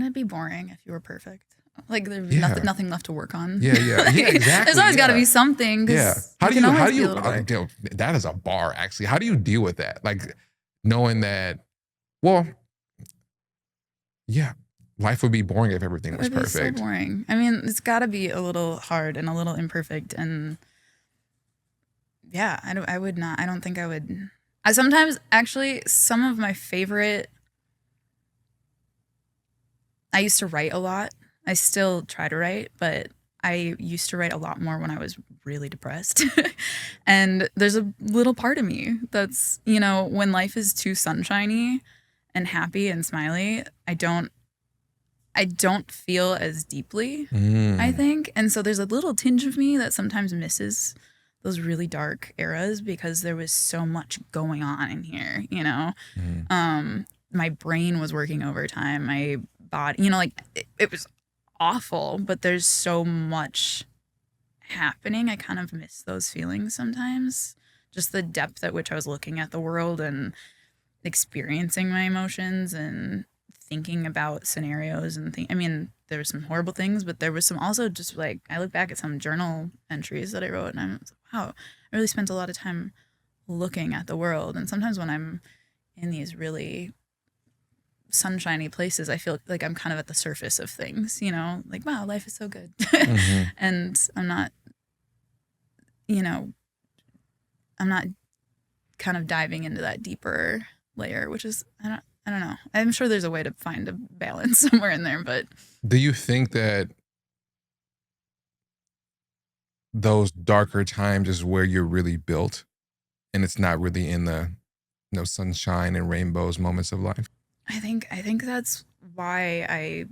it be boring if you were perfect? Like there'd be Yeah. nothing left to work on. Yeah, exactly. There's always got to be something. Yeah. How do you that is a bar, actually. How do you deal with that? Like knowing that, well, yeah, life would be boring if everything was perfect. It would be so boring. I mean, it's got to be a little hard and a little imperfect. And yeah, I don't think I would. I sometimes, actually, some of my favorite, I used to write a lot. I still try to write, but I used to write a lot more when I was really depressed. And there's a little part of me that's, when life is too sunshiny and happy and smiley, I don't feel as deeply, I think. And so there's a little tinge of me that sometimes misses those really dark eras because there was so much going on in here, My brain was working overtime. My body, it was awful, but there's so much happening. I kind of miss those feelings sometimes. Just the depth at which I was looking at the world and experiencing my emotions and thinking about scenarios and I mean, there were some horrible things, but there was some also just like, I look back at some journal entries that I wrote and I'm like, wow, I really spent a lot of time looking at the world. And sometimes when I'm in these really sunshiny places, I feel like I'm kind of at the surface of things, like, wow, life is so good. And I'm not kind of diving into that deeper layer, which is, I don't know. I'm sure there's a way to find a balance somewhere in there, but. Do you think that those darker times is where you're really built and it's not really in the sunshine and rainbows moments of life? I think that's why I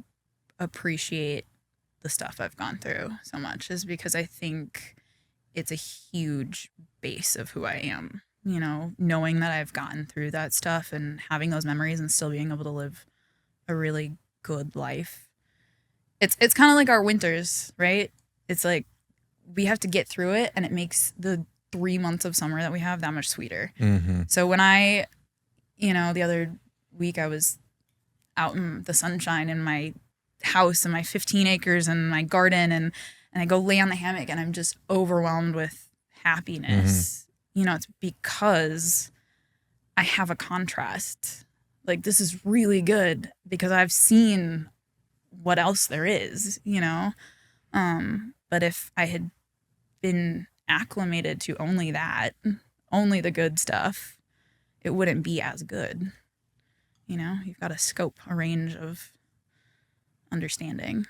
appreciate the stuff I've gone through so much, is because I think it's a huge base of who I am. Knowing that I've gotten through that stuff and having those memories and still being able to live a really good life. It's kind of like our winters, right? It's like we have to get through it, and it makes the 3 months of summer that we have that much sweeter. So when I, the other week I was out in the sunshine in my house and my 15 acres and my garden, and I go lay on the hammock and I'm just overwhelmed with happiness. It's because I have a contrast. Like, this is really good because I've seen what else there is, But if I had been acclimated to only that, only the good stuff, it wouldn't be as good. You've got a scope, a range of understanding.